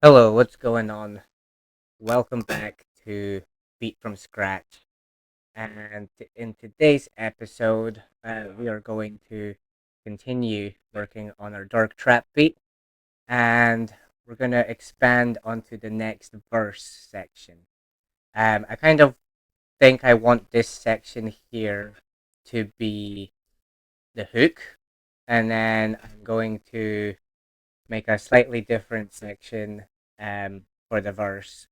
Hello, what's going on? Welcome back to Beat from Scratch. And in today's episode, we are going to continue working on our Dark Trap beat, and we're going to expand onto the next verse section. I kind of think I want this section here to be the hook, and then I'm going to make a slightly different section for the verse,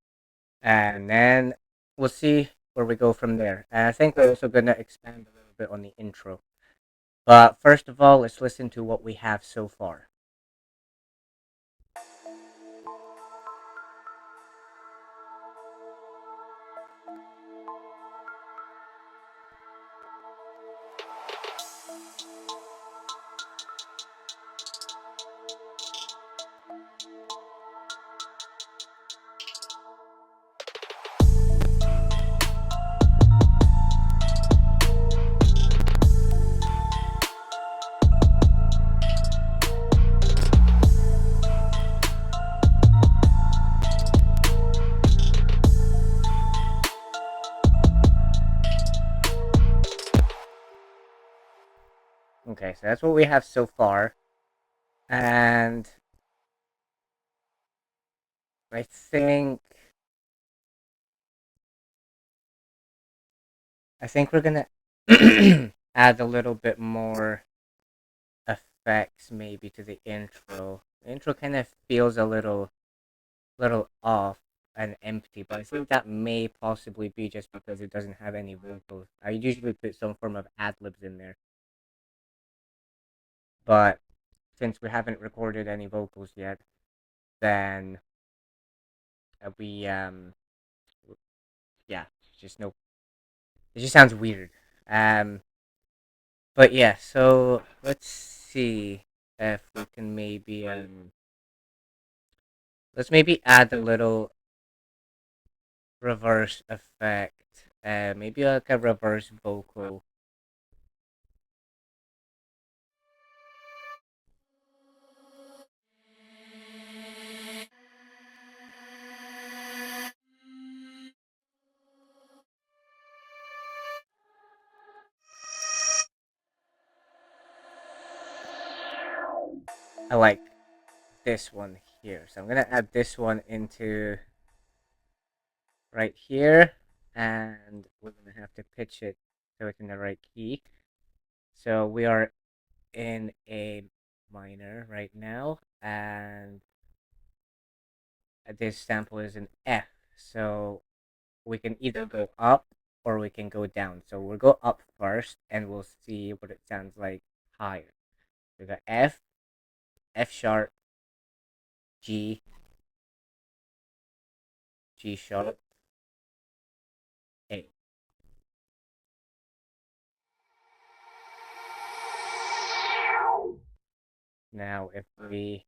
and then we'll see where we go from there. And I think we're also going to expand a little bit on the intro. But first of all, let's listen to what we have so far. Okay, so that's what we have so far. And I think we're gonna add a little bit more effects maybe to the intro. The intro kind of feels a little off and empty, but I think that may possibly be just because it doesn't have any vocals. I usually put some form of ad libs in there, but since we haven't recorded any vocals yet, then we yeah, just no, it just sounds weird. Um, but yeah, so let's see if we can maybe let's maybe add a little reverse effect. Maybe like a reverse vocal. I like this one here, so I'm gonna add this one into right here, and we're gonna have to pitch it so it's in the right key. So we are in a minor right now, and this sample is an F. So we can either go up or we can go down. So we'll go up first, and we'll see what it sounds like higher. We got F, F sharp, G, G sharp, A. Now if we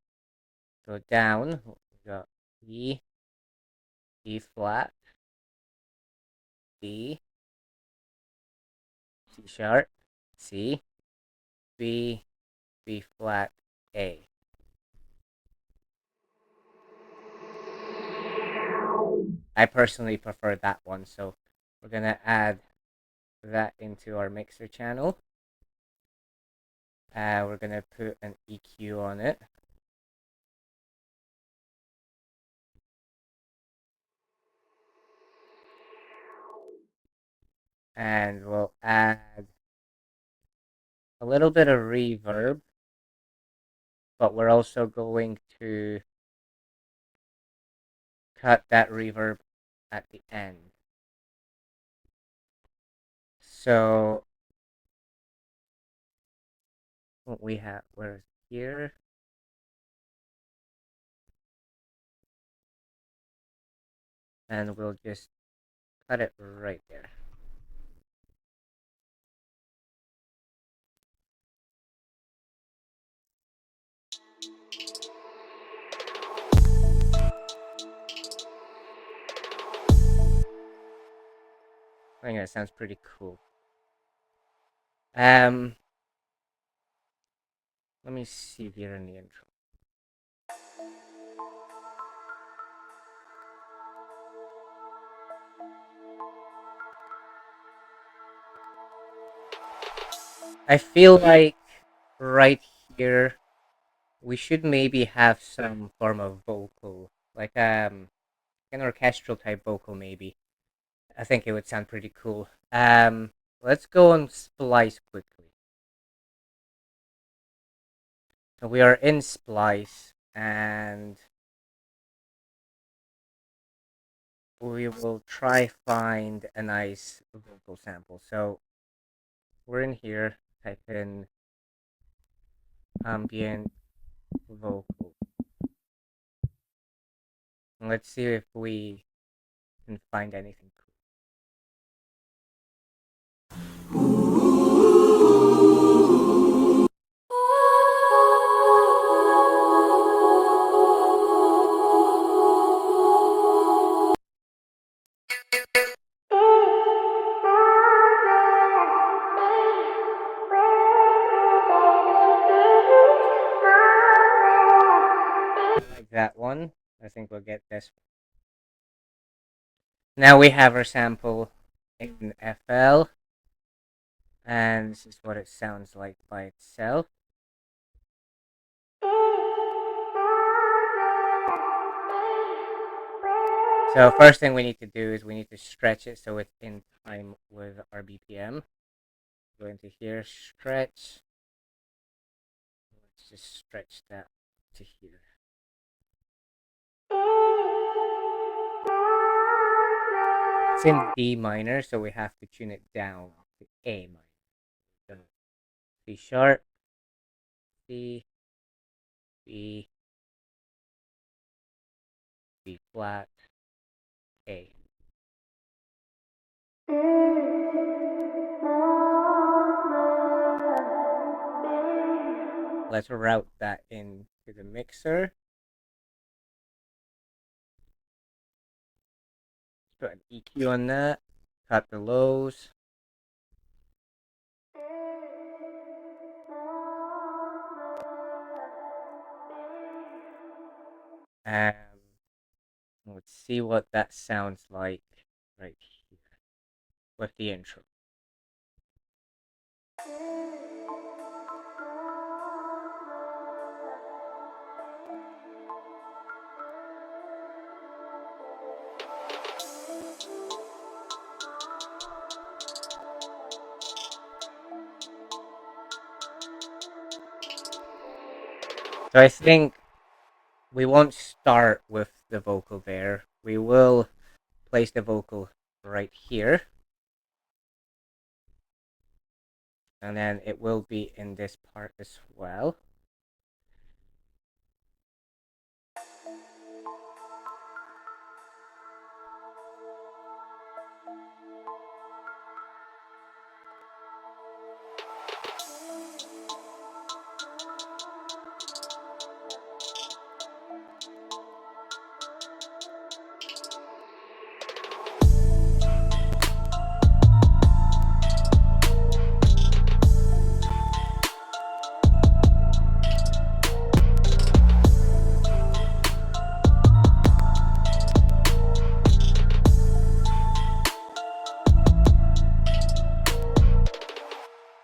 go down, we got E, E flat, D, C sharp, C, B, B flat, A. I personally prefer that one, so we're gonna add that into our mixer channel. We're gonna put an EQ on it. And we'll add a little bit of reverb, but we're also going to cut that reverb at the end. So what we have, where's here? And we'll just cut it right there. I think that sounds pretty cool. Um, Let me see here in the intro. I feel like right here we should maybe have some form of vocal, like an orchestral type vocal maybe. I think it would sound pretty cool. Let's go on Splice quickly. So we are in Splice and we will try find a nice vocal sample. So we're in here, type in ambient vocal. And let's see if we can find anything cool. Like that one. I think we'll get this one. Now we have our sample in FL, and this is what it sounds like by itself. So first thing we need to do is we need to stretch it so it's in time with our BPM. Go into here, stretch. Let's just stretch that to here. It's in D minor, so we have to tune it down to A minor. So C sharp, C, B, B flat, A. Let's route that into the mixer. Put an EQ on that. Cut the lows. And let's see what that sounds like right here with the intro. So I think we won't start with the vocal there. We will place the vocal right here. And then it will be in this part as well.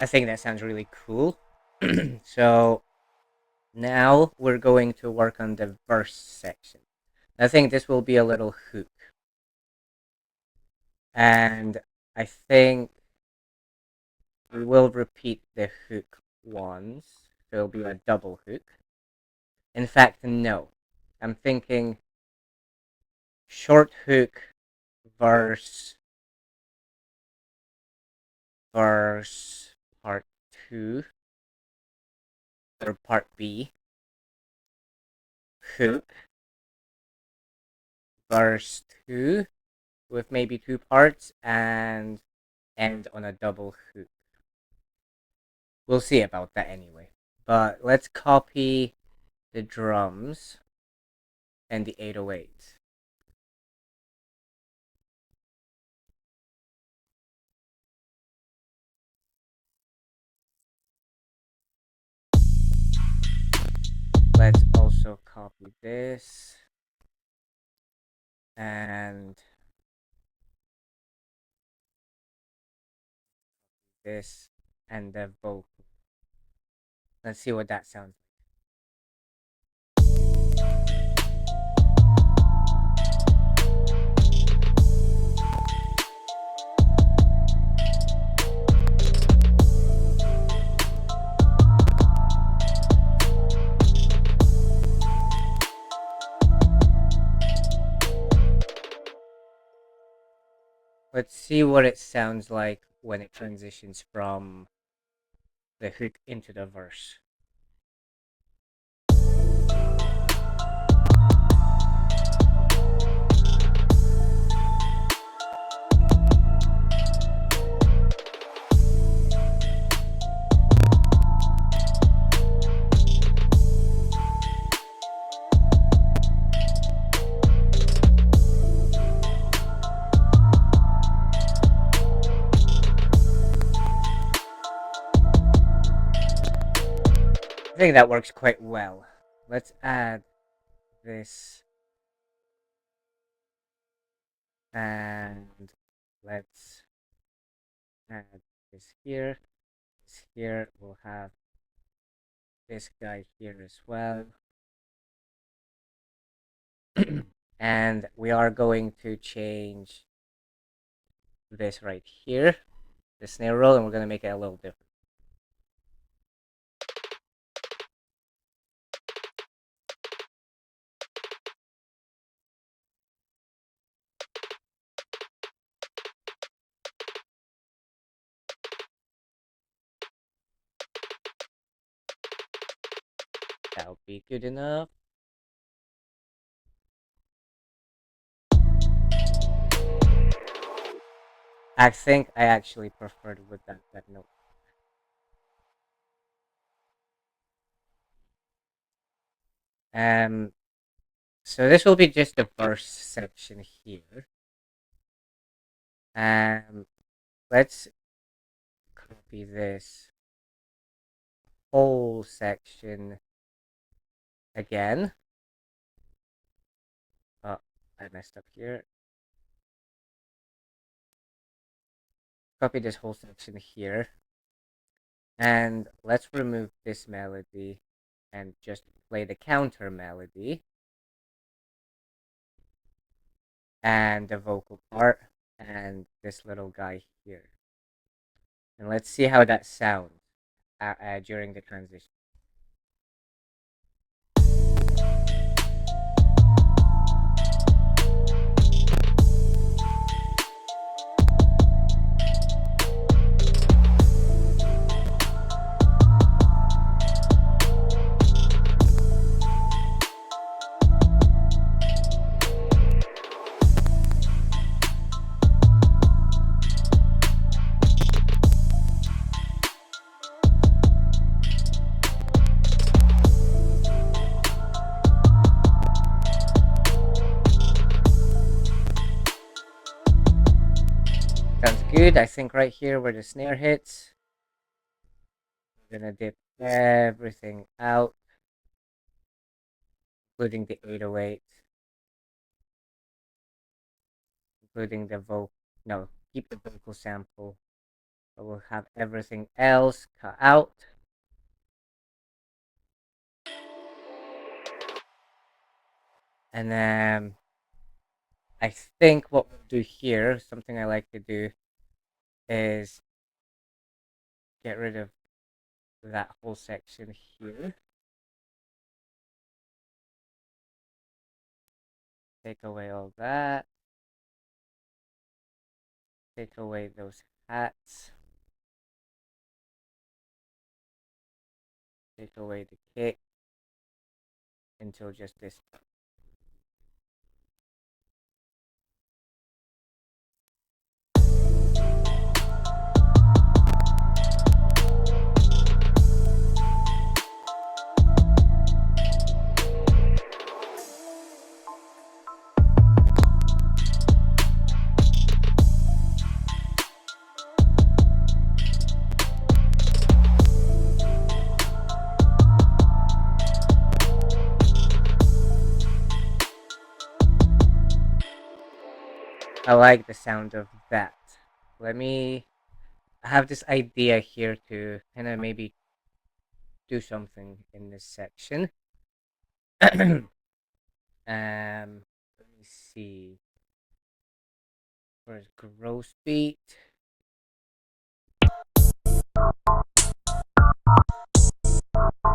I think that sounds really cool. So now we're going to work on the verse section. I think this will be a little hook. And I think we will repeat the hook once. So it'll be a double hook. In fact, no. I'm thinking short hook, verse, verse, part 2, or part B, hook, verse 2, with maybe 2 parts, and end on a double hook. We'll see about that anyway. But let's copy the drums and the 808. Let's also copy this and this and the vocal. Let's see what that sounds like. Let's see what it sounds like when it transitions from the hook into the verse. I think that works quite well. Let's add this and let's add this here. This here. We'll have this guy here as well. And we are going to change this right here, the snare roll, and we're going to make it a little different. That'll be good enough. I think I actually preferred with that note. Um, so this will be just the verse section here. Let's copy this whole section again. Oh, I messed up here. Copy this whole section here. And let's remove this melody and just play the counter melody and the vocal part and this little guy here. And let's see how that sounds during the transition. Sounds good. I think right here where the snare hits, I'm gonna dip everything out, including the 808, including the vocal. No, keep the vocal sample, but we'll have everything else cut out. And then I think what we'll do here, something I like to do, is get rid of that whole section here. Take away all that. Take away those hats. Take away the kick until just this. I like the sound of that. Let me. I have this idea here to kind of maybe do something in this section. Let me see. Where's gross beat?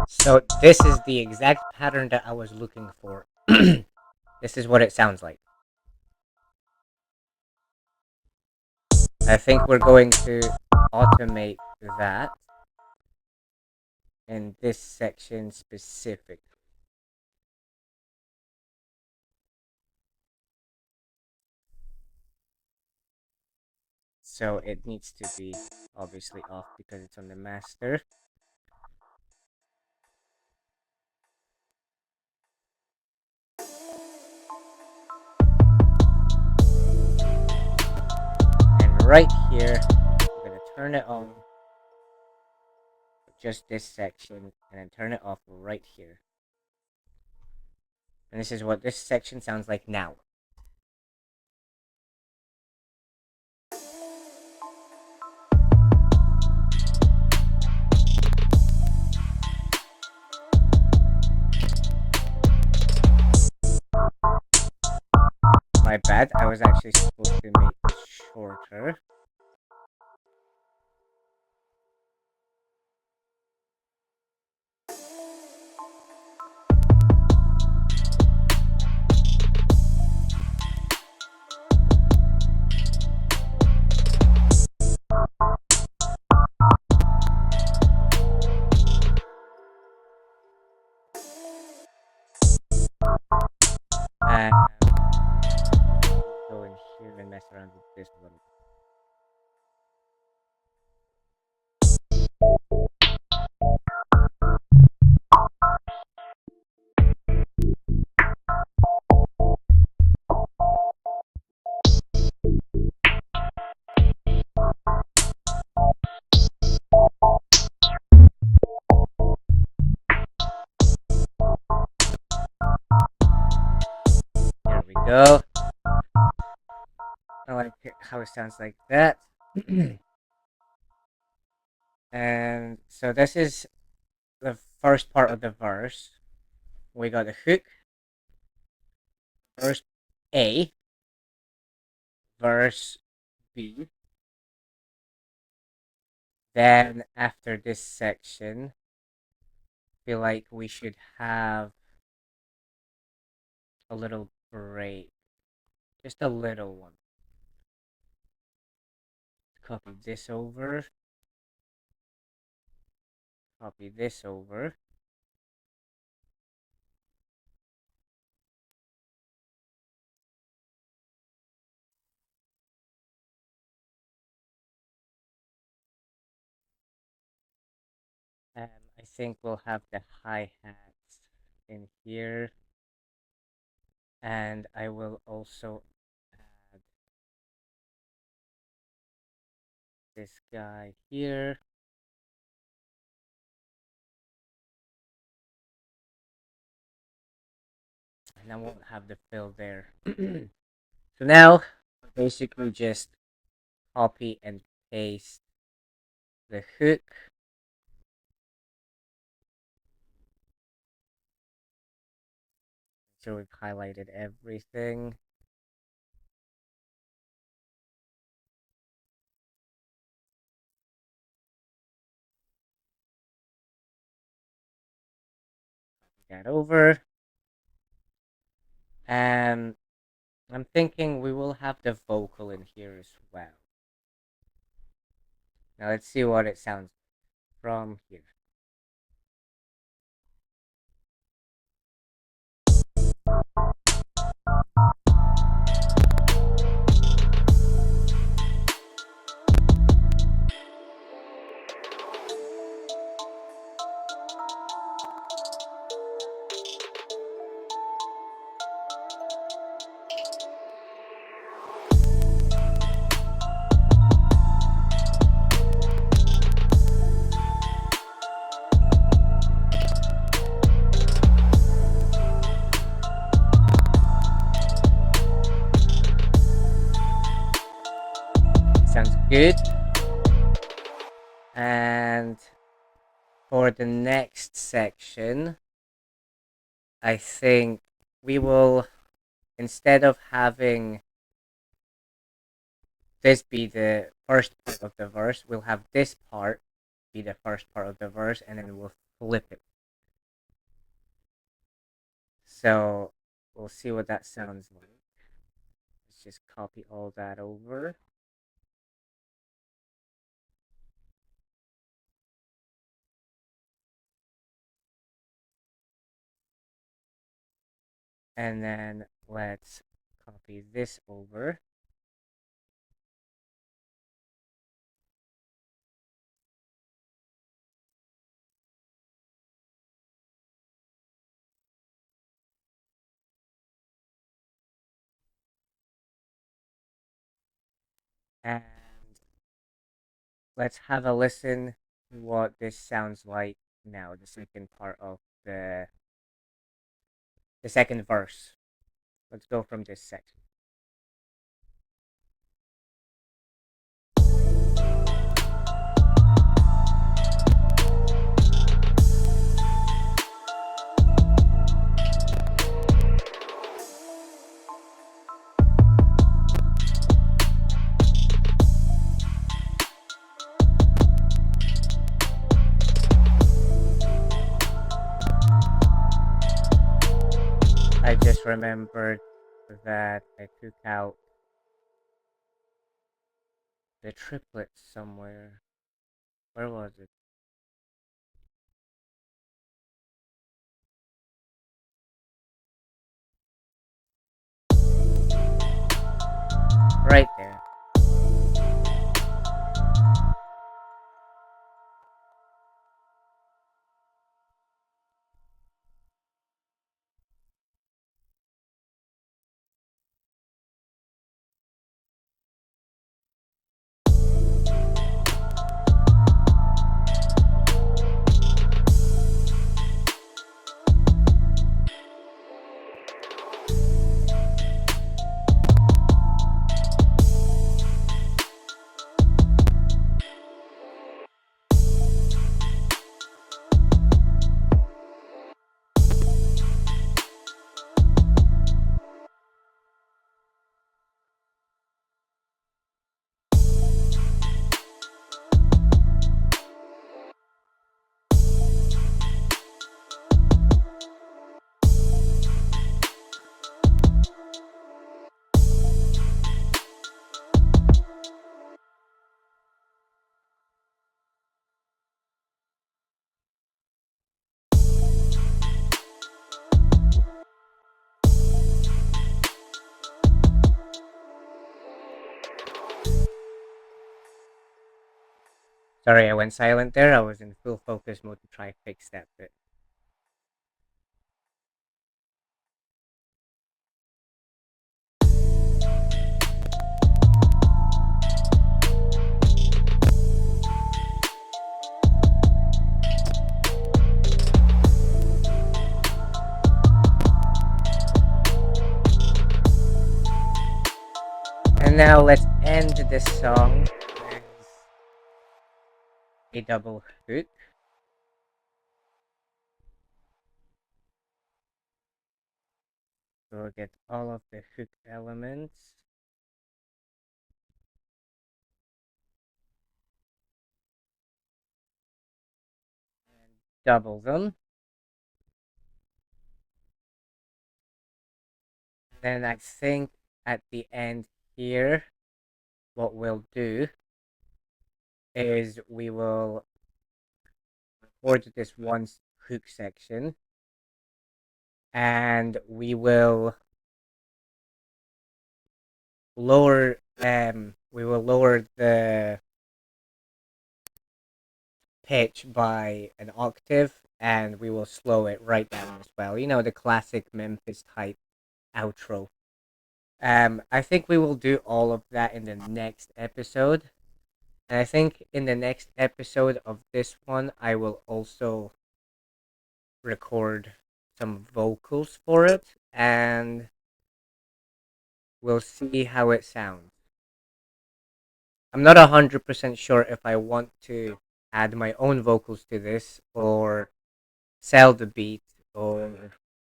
So this is the exact pattern that I was looking for. This is what it sounds like. I think we're going to automate that in this section specific. So it needs to be obviously off because it's on the master. And right here, we're going to turn it on. Just this section, and then turn it off right here. And this is what this section sounds like now. My bad, I was actually supposed to make this shorter. And go in here and mess around with this a little bit. There we go. I like how it sounds like that. And so this is the first part of the verse. We got the hook, verse A, verse B. Then after this section, I feel like we should have a little break. Just a little one. Copy this over. Copy this over. I think we'll have the hi-hats in here. And I will also add this guy here. And I won't have the fill there. So now, basically just copy and paste the hook. So we've highlighted everything. That over. And I'm thinking we will have the vocal in here as well. Now let's see what it sounds like from here. Sounds good. And For the next section, I think we will, instead of having this be the first part of the verse, we'll have this part be the first part of the verse, and then we'll flip it. So we'll see what that sounds like. Let's just copy all that over. And then let's copy this over. And let's have a listen to what this sounds like now, the second part of the second verse. Let's go from this section. I just remembered that I took out the triplets somewhere. Where was it? Right there. Sorry, I went silent there. I was in full focus mode to try to fix that bit. And now let's end this song with a double hook. So we'll get all of the hook elements and double them. Then I think at the end here, what we'll do is we will record this one hook section, and we will lower the pitch by an octave, and we will slow it right down as well. You know, the classic Memphis type outro. I think we will do all of that in the next episode. And I think in the next episode of this one, I will also record some vocals for it, and we'll see how it sounds. I'm not 100% sure if I want to add my own vocals to this, or sell the beat, or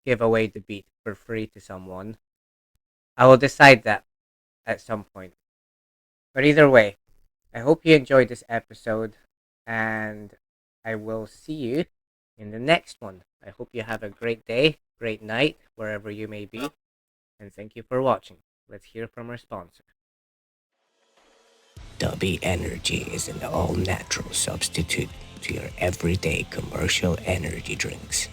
give away the beat for free to someone. I will decide that at some point. But either way, I hope you enjoyed this episode, and I will see you in the next one. I hope you have a great day, great night, wherever you may be, and thank you for watching. Let's hear from our sponsor. Dubby Energy is an all-natural substitute to your everyday commercial energy drinks.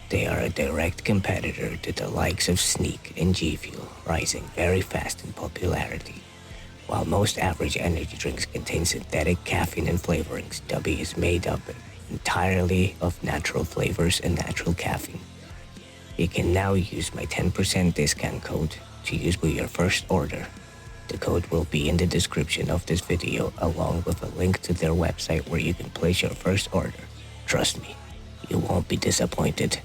They are a direct competitor to the likes of Sneak and G Fuel, rising very fast in popularity. While most average energy drinks contain synthetic caffeine and flavorings, Dubby is made up entirely of natural flavors and natural caffeine. You can now use my 10% discount code to use with your first order. The code will be in the description of this video, along with a link to their website where you can place your first order. Trust me, you won't be disappointed.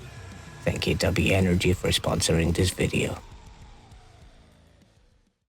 Thank you Dubby Energy for sponsoring this video.